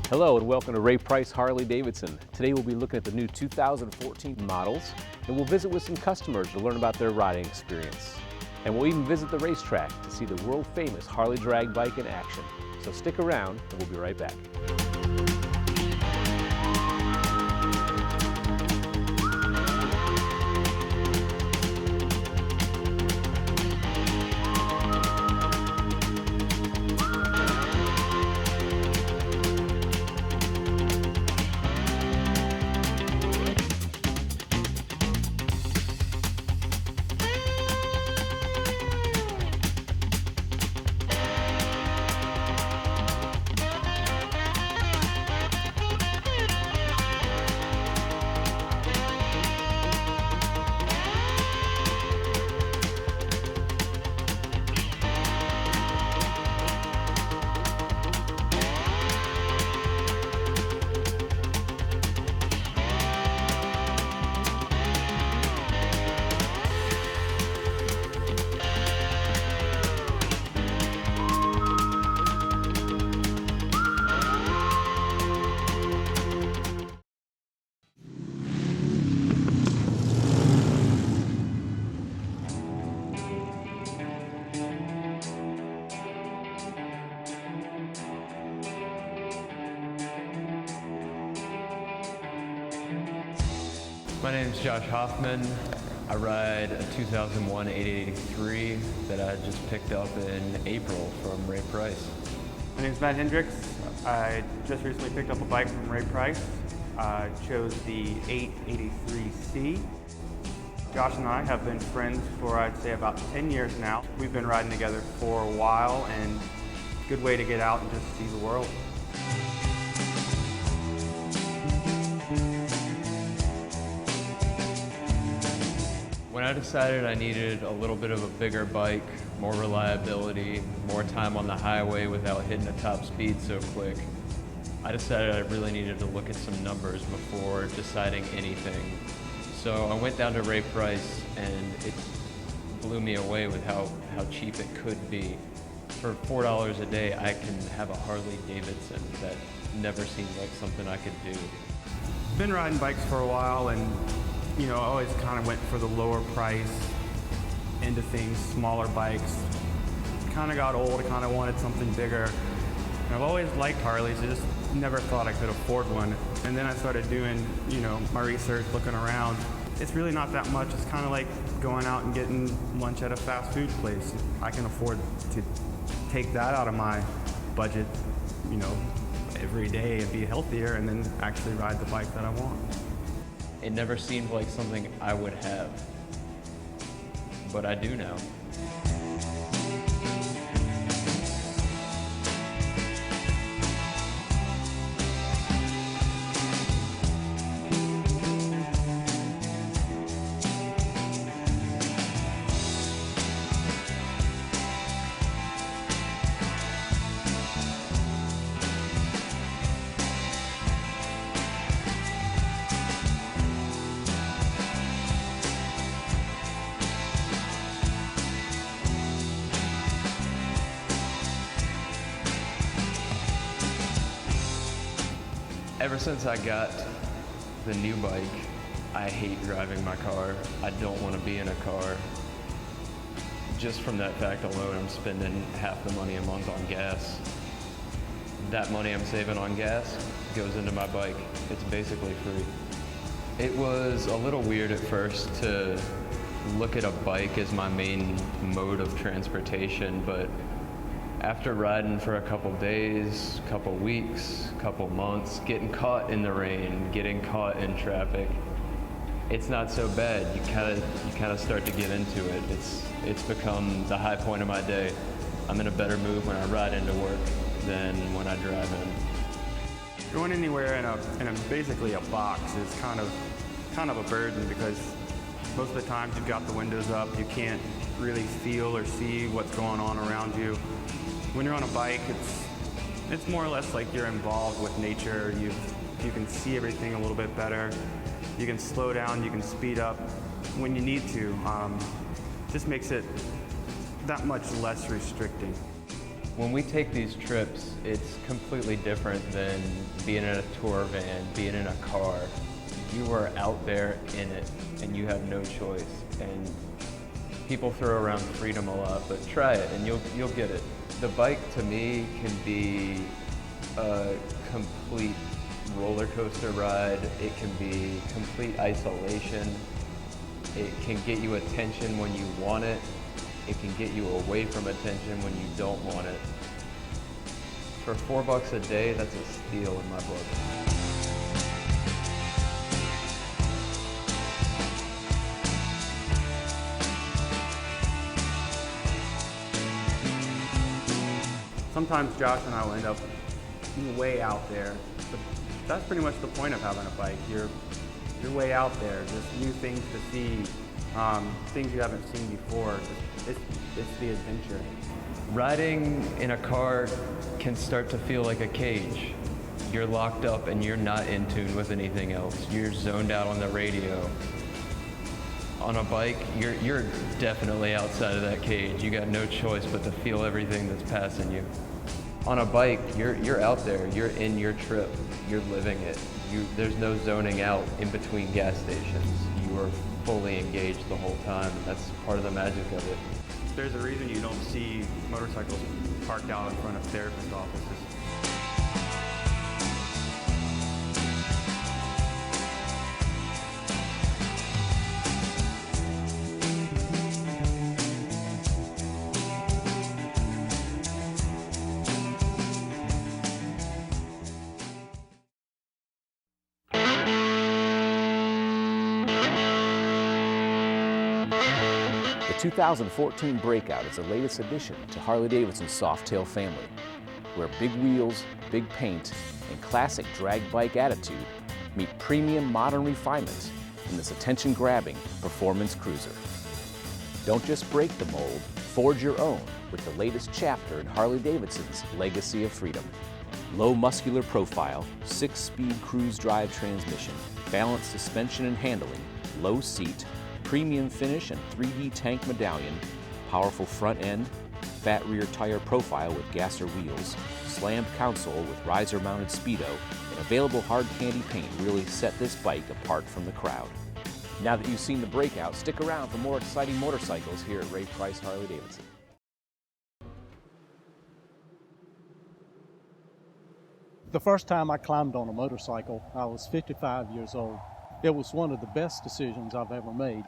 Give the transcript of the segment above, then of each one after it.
Hello and welcome to Ray Price Harley Davidson. Today we'll be looking at the new 2014 models and we'll visit with some customers to learn about their riding experience. And we'll even visit the racetrack to see the world famous Harley drag bike in action. So stick around and we'll be right back. My name is Josh Hoffman. I ride a 2001 883 that I just picked up in April from Ray Price. My name is Matt Hendricks. I just recently picked up a bike from Ray Price. I chose the 883C. Josh and I have been friends for, I'd say, about 10 years now. We've been riding together for a while, and good way to get out and just see the world. When I decided I needed a little bit of a bigger bike, more reliability, more time on the highway without hitting the top speed so quick, I decided I really needed to look at some numbers before deciding anything. So I went down to Ray Price and it blew me away with how cheap it could be. For $4 a day, I can have a Harley Davidson that never seemed like something I could do. Been riding bikes for a while, and I always kind of went for the lower price, into things, smaller bikes. Kind of got old, I kind of wanted something bigger. And I've always liked Harleys, I just never thought I could afford one. And then I started doing, my research, looking around. It's really not that much, it's kind of like going out and getting lunch at a fast food place. I can afford to take that out of my budget, every day and be healthier and then actually ride the bike that I want. It never seemed like something I would have, but I do now. Ever since I got the new bike, I hate driving my car. I don't want to be in a car. Just from that fact alone, I'm spending half the money a month on gas. That money I'm saving on gas goes into my bike. It's basically free. It was a little weird at first to look at a bike as my main mode of transportation, but after riding for a couple days, couple weeks, couple months, getting caught in the rain, getting caught in traffic, it's not so bad. You kind of start to get into it. It's become the high point of my day. I'm in a better mood when I ride into work than when I drive in. Going anywhere in basically a box is kind of a burden, because most of the times you've got the windows up, you can't really feel or see what's going on around you. When you're on a bike, it's more or less like you're involved with nature. You can see everything a little bit better. You can slow down, you can speed up when you need to. Just makes it that much less restricting. When we take these trips, it's completely different than being in a tour van, being in a car. You are out there in it, and you have no choice. And people throw around freedom a lot, but try it, and you'll get it. The bike, to me, can be a complete roller coaster ride. It can be complete isolation. It can get you attention when you want it. It can get you away from attention when you don't want it. For $4 a day, that's a steal in my book. Sometimes Josh and I will end up way out there, but that's pretty much the point of having a bike. You're way out there, just new things to see, things you haven't seen before. It's the adventure. Riding in a car can start to feel like a cage. You're locked up and you're not in tune with anything else. You're zoned out on the radio. On a bike, you're definitely outside of that cage. You got no choice but to feel everything that's passing you. On a bike, you're out there. You're in your trip. You're living it. There's no zoning out in between gas stations. You are fully engaged the whole time, and that's part of the magic of it. There's a reason you don't see motorcycles parked out in front of therapist offices. The 2014 Breakout is the latest addition to Harley Davidson's Softail family, where big wheels, big paint, and classic drag bike attitude meet premium modern refinement in this attention-grabbing performance cruiser. Don't just break the mold, forge your own with the latest chapter in Harley Davidson's legacy of freedom. Low muscular profile, 6-speed cruise drive transmission, balanced suspension and handling, low seat, premium finish and 3D tank medallion, powerful front end, fat rear tire profile with gasser wheels, slammed console with riser mounted speedo, and available hard candy paint really set this bike apart from the crowd. Now that you've seen the Breakout, stick around for more exciting motorcycles here at Ray Price Harley Davidson. The first time I climbed on a motorcycle, I was 55 years old. It was one of the best decisions I've ever made.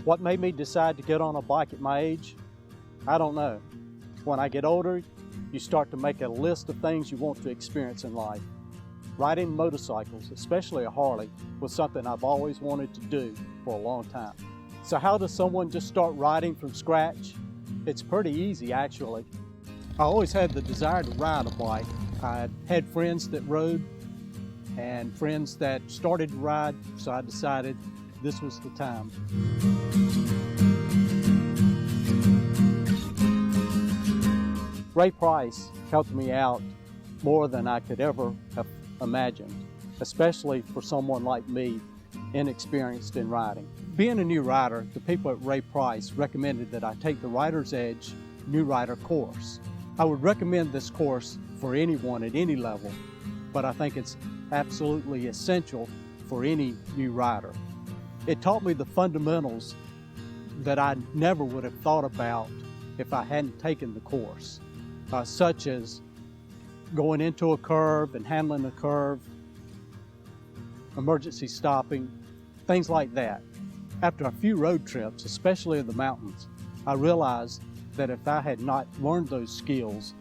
What made me decide to get on a bike at my age? I don't know. When I get older, you start to make a list of things you want to experience in life. Riding motorcycles, especially a Harley, was something I've always wanted to do for a long time. So how does someone just start riding from scratch? It's pretty easy, actually. I always had the desire to ride a bike. I had friends that rode and friends that started to ride, so I decided this was the time. Ray Price helped me out more than I could ever have imagined, especially for someone like me, inexperienced in riding. Being a new rider, the people at Ray Price recommended that I take the Rider's Edge New Rider course. I would recommend this course for anyone at any level, but I think it's absolutely essential for any new rider. It taught me the fundamentals that I never would have thought about if I hadn't taken the course, such as going into a curve and handling a curve, emergency stopping, things like that. After a few road trips, especially in the mountains, I realized that if I had not learned those skills,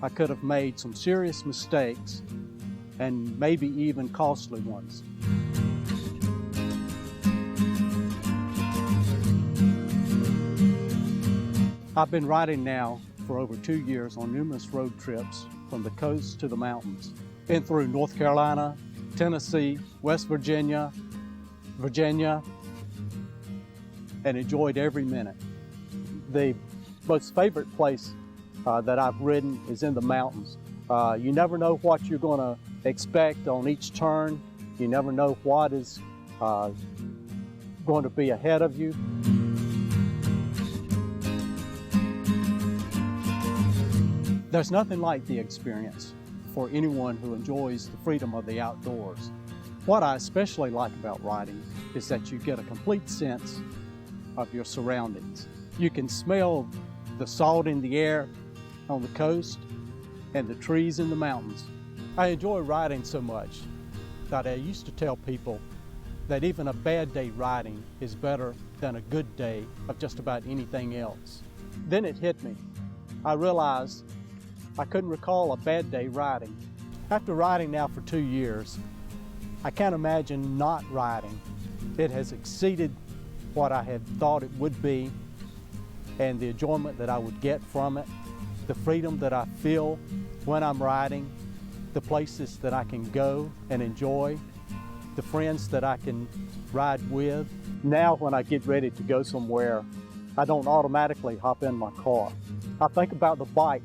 I could have made some serious mistakes and maybe even costly ones. I've been riding now for over 2 years on numerous road trips from the coast to the mountains. Been through North Carolina, Tennessee, West Virginia, and enjoyed every minute. The most favorite place that I've ridden is in the mountains. You never know what you're going to expect on each turn, You never know what is going to be ahead of you. There's nothing like the experience for anyone who enjoys the freedom of the outdoors. What I especially like about riding is that you get a complete sense of your surroundings. You can smell the salt in the air on the coast and the trees in the mountains. I enjoy riding so much that I used to tell people that even a bad day riding is better than a good day of just about anything else. Then it hit me. I realized I couldn't recall a bad day riding. After riding now for 2 years, I can't imagine not riding. It has exceeded what I had thought it would be, and the enjoyment that I would get from it, the freedom that I feel when I'm riding, the places that I can go and enjoy, the friends that I can ride with. Now when I get ready to go somewhere, I don't automatically hop in my car. I think about the bike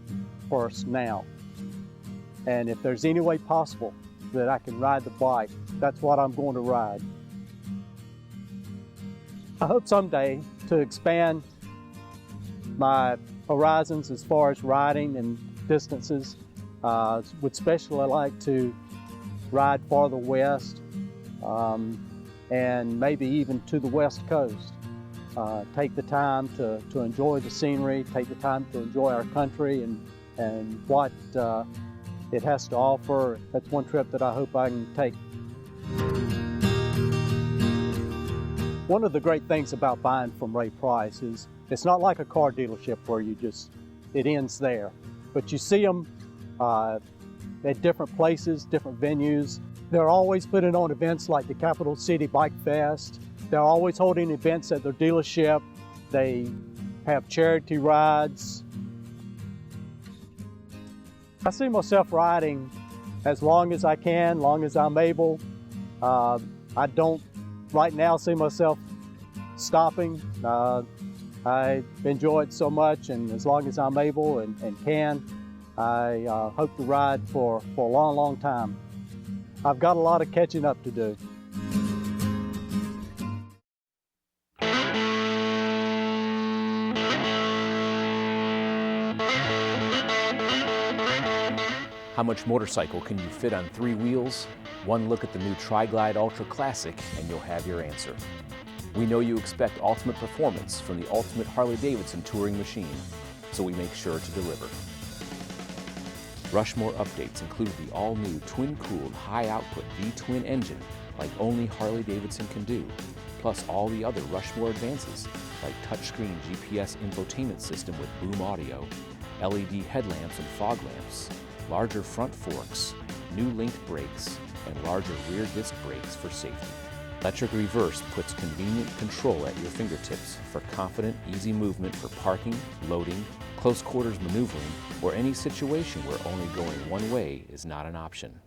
first now. And if there's any way possible that I can ride the bike, that's what I'm going to ride. I hope someday to expand my horizons as far as riding and distances. Would especially like to ride farther west and maybe even to the West Coast. Take the time to enjoy the scenery, take the time to enjoy our country and what it has to offer. That's one trip that I hope I can take. One of the great things about buying from Ray Price is it's not like a car dealership where it ends there. But you see them at different places, different venues. They're always putting on events like the Capital City Bike Fest. They're always holding events at their dealership. They have charity rides. I see myself riding as long as I can, long as I'm able. I don't right now see myself stopping. I enjoy it so much, and as long as I'm able and can, I hope to ride for a long, long time. I've got a lot of catching up to do. How much motorcycle can you fit on 3 wheels? One look at the new Tri-Glide Ultra Classic and you'll have your answer. We know you expect ultimate performance from the ultimate Harley Davidson touring machine, so we make sure to deliver. Rushmore updates include the all-new twin-cooled high-output V-twin engine like only Harley Davidson can do, plus all the other Rushmore advances like touchscreen GPS infotainment system with boom audio, LED headlamps and fog lamps, larger front forks, new linked brakes, and larger rear disc brakes for safety. Electric reverse puts convenient control at your fingertips for confident, easy movement for parking, loading, close quarters maneuvering, or any situation where only going one way is not an option.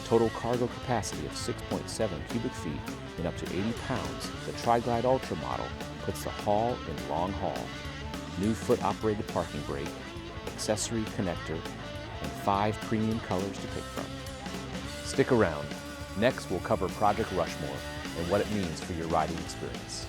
Total cargo capacity of 6.7 cubic feet and up to 80 pounds, the Tri-Glide Ultra model puts the haul in long haul. New foot-operated parking brake, accessory connector, and 5 premium colors to pick from. Stick around. Next, we'll cover Project Rushmore and what it means for your riding experience.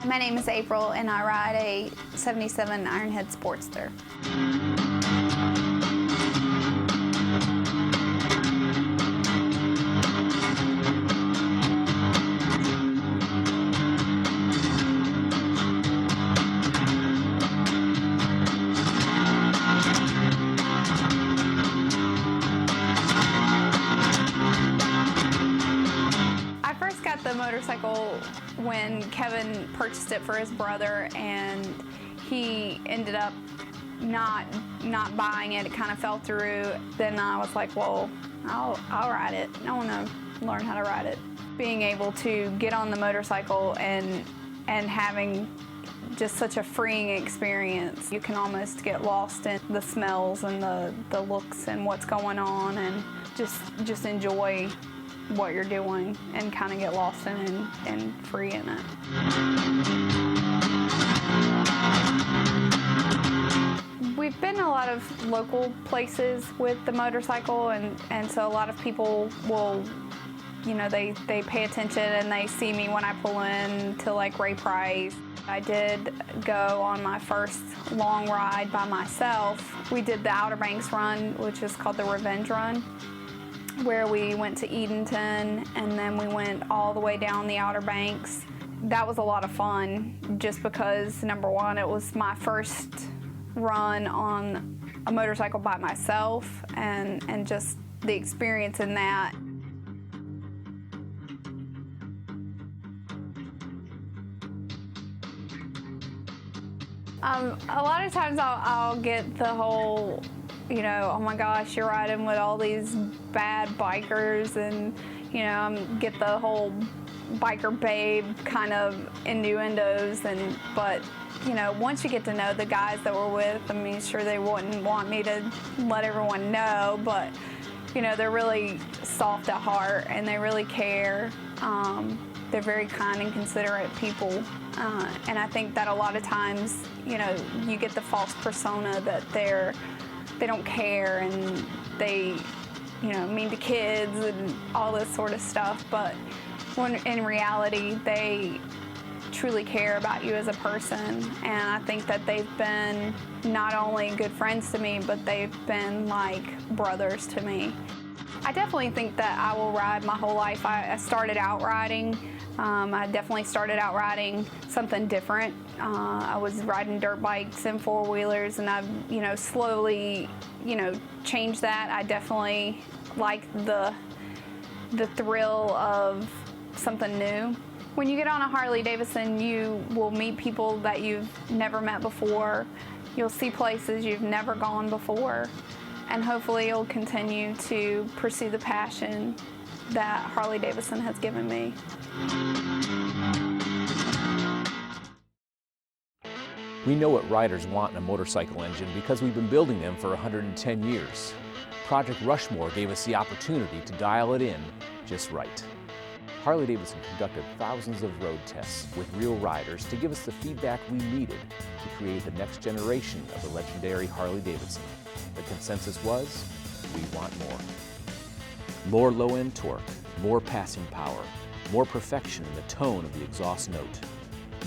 My name is April and I ride a 77 Ironhead Sportster. motorcycle when Kevin purchased it for his brother, and he ended up not buying it. It kind of fell through. Then I was like, well, I'll ride it. I want to learn how to ride it. Being able to get on the motorcycle and having just such a freeing experience. You can almost get lost in the smells and the looks and what's going on, and just enjoy what you're doing and kind of get lost in it and free in it. We've been a lot of local places with the motorcycle, and so a lot of people will, you know, they pay attention and they see me when I pull in to like Ray Price. I did go on my first long ride by myself. We did the Outer Banks run, which is called the Revenge Run, where we went to Edenton and then we went all the way down the Outer Banks. That was a lot of fun just because, number one, it was my first run on a motorcycle by myself, and just the experience in that. A lot of times I'll get the whole, you know, oh my gosh, you're riding with all these bad bikers, and, you know, get the whole biker babe kind of innuendos, but, you know, once you get to know the guys that we're with, I mean, sure, they wouldn't want me to let everyone know, but, you know, they're really soft at heart and they really care. They're very kind and considerate people, and I think that a lot of times, you know, you get the false persona that they don't care and they, you know, mean to kids and all this sort of stuff, but when in reality they truly care about you as a person, and I think that they've been not only good friends to me, but they've been like brothers to me. I definitely think that I will ride my whole life. I started out riding. I definitely started out riding something different. I was riding dirt bikes and four-wheelers, and I've, you know, slowly, you know, changed that. I definitely like the thrill of something new. When you get on a Harley Davidson, you will meet people that you've never met before. You'll see places you've never gone before, and hopefully you'll continue to pursue the passion that Harley Davidson has given me. We know what riders want in a motorcycle engine because we've been building them for 110 years. Project Rushmore gave us the opportunity to dial it in just right. Harley Davidson conducted thousands of road tests with real riders to give us the feedback we needed to create the next generation of the legendary Harley Davidson. The consensus was, we want more. More low-end torque, more passing power, more perfection in the tone of the exhaust note,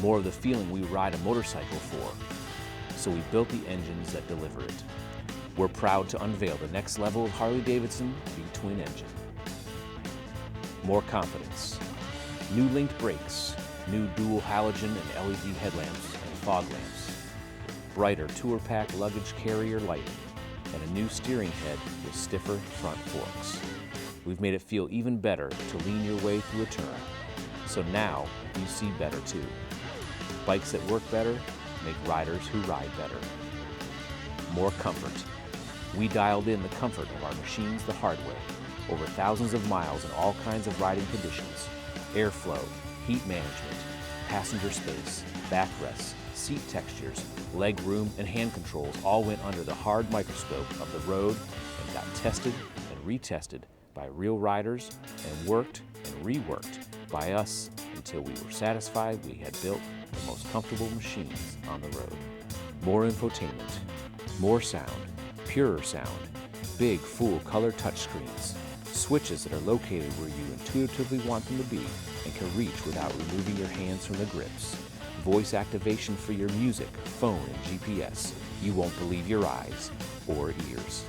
more of the feeling we ride a motorcycle for. So we built the engines that deliver it. We're proud to unveil the next level of Harley Davidson V-twin engine. More confidence, new linked brakes, new dual halogen and LED headlamps and fog lamps, brighter tour pack luggage carrier lighting, and a new steering head with stiffer front forks. We've made it feel even better to lean your way through a turn. So now you see better too. Bikes that work better make riders who ride better. More comfort. We dialed in the comfort of our machines the hard way. Over thousands of miles in all kinds of riding conditions. Airflow, heat management, passenger space, backrests, seat textures, leg room, and hand controls all went under the hard microscope of the road and got tested and retested by real riders and worked and reworked by us until we were satisfied we had built the most comfortable machines on the road. More infotainment, more sound, purer sound, big full color touchscreens, switches that are located where you intuitively want them to be and can reach without removing your hands from the grips. Voice activation for your music, phone, and GPS. You won't believe your eyes or ears.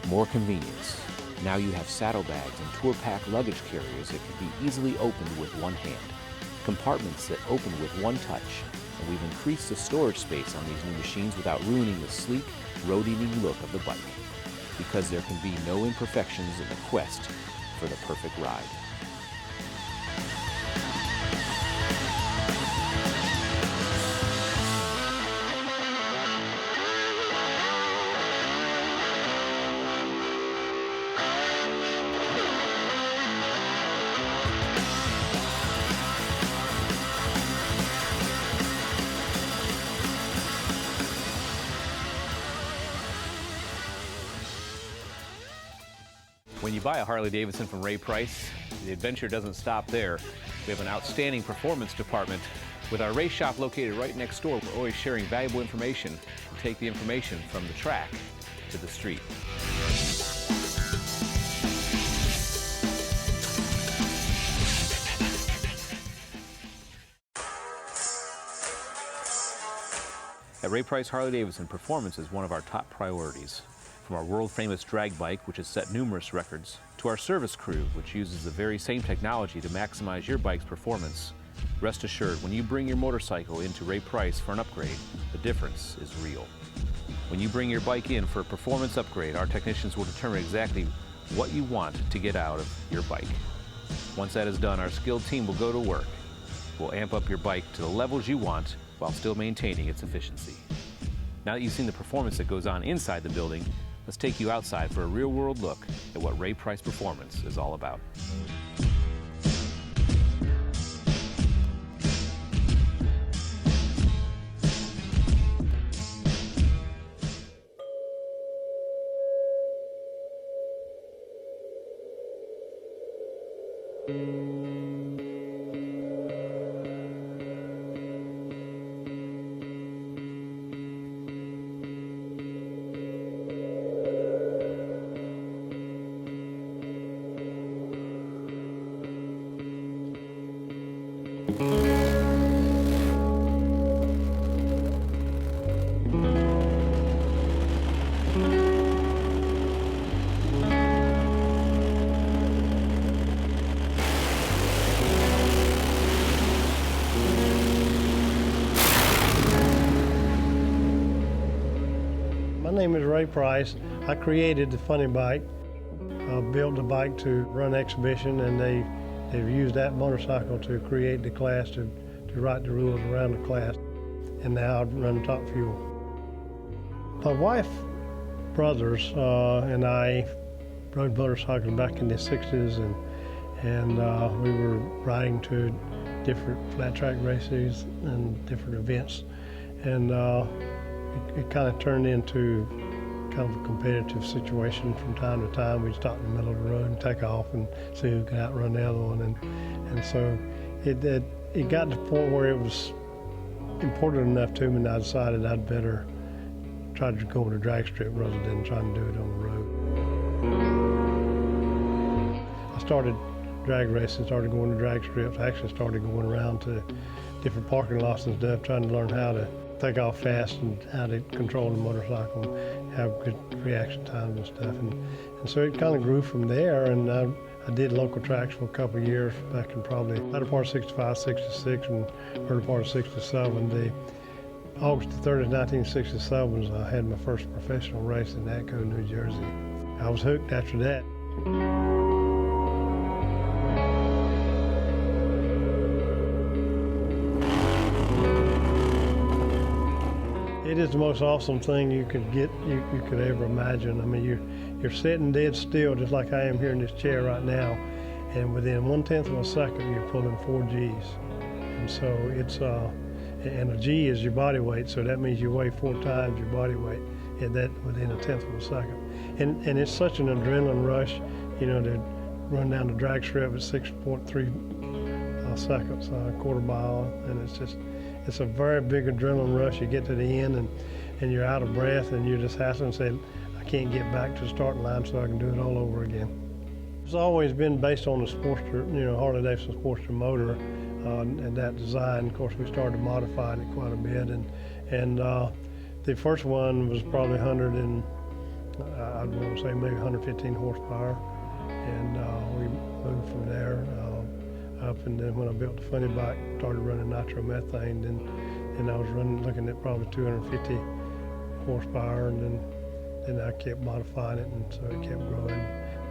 More convenience. Now you have saddlebags and tour pack luggage carriers that can be easily opened with one hand. Compartments that open with one touch. And we've increased the storage space on these new machines without ruining the sleek, road-eating look of the bike. Because there can be no imperfections in the quest for the perfect ride. When you buy a Harley Davidson from Ray Price, the adventure doesn't stop there. We have an outstanding performance department. With our race shop located right next door, we're always sharing valuable information to take the information from the track to the street. At Ray Price Harley Davidson, performance is one of our top priorities. From our world-famous drag bike, which has set numerous records, to our service crew, which uses the very same technology to maximize your bike's performance. Rest assured, when you bring your motorcycle into Ray Price for an upgrade, the difference is real. When you bring your bike in for a performance upgrade, our technicians will determine exactly what you want to get out of your bike. Once that is done, our skilled team will go to work. We'll amp up your bike to the levels you want while still maintaining its efficiency. Now that you've seen the performance that goes on inside the building, let's take you outside for a real-world look at what Ray Price Performance is all about. My name is Ray Price. I created the funny bike, built the bike to run exhibition, and they've used that motorcycle to create the class, to write the rules around the class, and now I run Top Fuel. My wife, brothers, and I rode motorcycles back in the 60s, and we were riding to different flat track races and different events, and it kind of turned into kind of a competitive situation from time to time. We'd stop in the middle of the road and take off and see who could outrun the other one. And so it got to the point where it was important enough to me, and I decided I'd better try to go to the drag strip rather than trying to do it on the road. I started drag racing, started going to drag strips. I actually started going around to different parking lots and stuff, trying to learn how to take off fast and how to control the motorcycle and have good reaction times and stuff. And so it kind of grew from there, and I did local tracks for a couple of years back in probably latter part of 65, 66, and early part of 67. August the 30th, 1967, I had my first professional race in Atco, New Jersey. I was hooked after that. It is the most awesome thing you could ever imagine. I mean, you're sitting dead still, just like I am here in this chair right now, and within 1/10 of a second, you're pulling 4 Gs. And so it's and a G is your body weight, so that means you weigh 4 times your body weight, and that within 1/10 of a second. And it's such an adrenaline rush, you know, to run down the drag strip at 6.3 seconds, a quarter mile, and it's a very big adrenaline rush. You get to the end and you're out of breath, and you're just hassling and saying, I can't get back to the starting line so I can do it all over again. It's always been based on the Sportster, you know, Harley Davidson Sportster motor and that design. Of course, we started modifying it quite a bit, and the first one was probably I'd want to say maybe 115 horsepower, and we moved from there up, and then when I built the funny bike, started running nitromethane, then I was looking at probably 250 horsepower, and then I kept modifying it, and so it kept growing.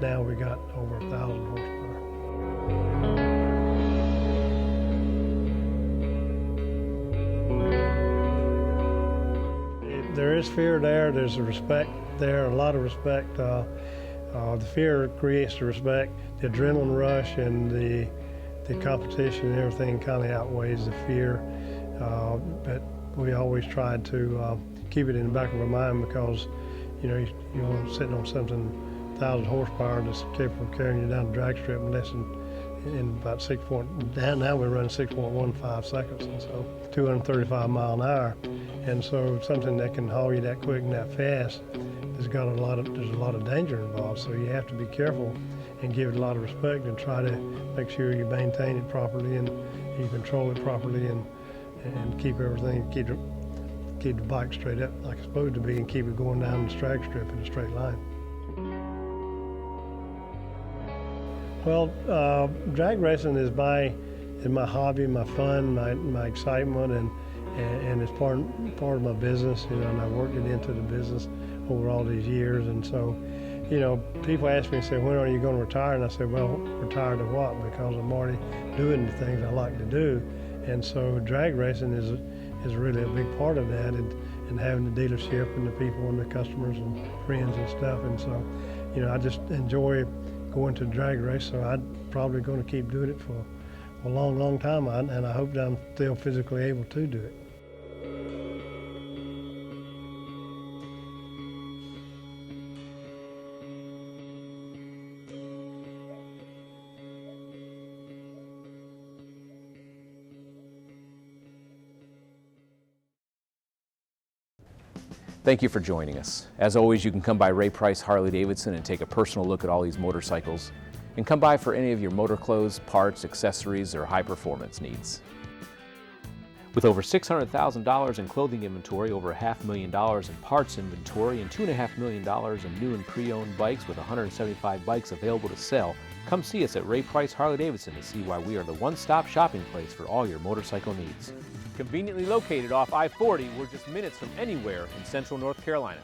Now we got over 1,000 horsepower. There is fear there, there's a respect there, a lot of respect. The fear creates the respect, the adrenaline rush and the competition and everything kind of outweighs the fear, but we always tried to keep it in the back of our mind, because you know, you're sitting on something 1,000 horsepower that's capable of carrying you down the drag strip in less than, in about 6 point, now we're running 6.15 seconds, and so 235 mile an hour. And so something that can haul you that quick and that fast, there's a lot of danger involved. So you have to be careful and give it a lot of respect and try to make sure you maintain it properly and you control it properly and keep everything, keep the bike straight up like it's supposed to be and keep it going down the drag strip in a straight line. Well, drag racing is my hobby, my fun, my excitement, and it's part of my business, you know, and I worked it into the business over all these years. And so, you know, people ask me and say, when are you going to retire? And I say, well, retire to what? Because I'm already doing the things I like to do. And so drag racing is really a big part of that, and having the dealership and the people and the customers and friends and stuff. And so, you know, I just enjoy going to drag race, so I'm probably going to keep doing it for a long, long time, and I hope that I'm still physically able to do it. Thank you for joining us. As always, you can come by Ray Price Harley Davidson and take a personal look at all these motorcycles, and come by for any of your motor clothes, parts, accessories, or high performance needs. With over $600,000 in clothing inventory, over $500,000 in parts inventory, and $2.5 million in new and pre-owned bikes with 175 bikes available to sell, come see us at Ray Price Harley Davidson to see why we are the one-stop shopping place for all your motorcycle needs. Conveniently located off I-40, we're just minutes from anywhere in Central North Carolina.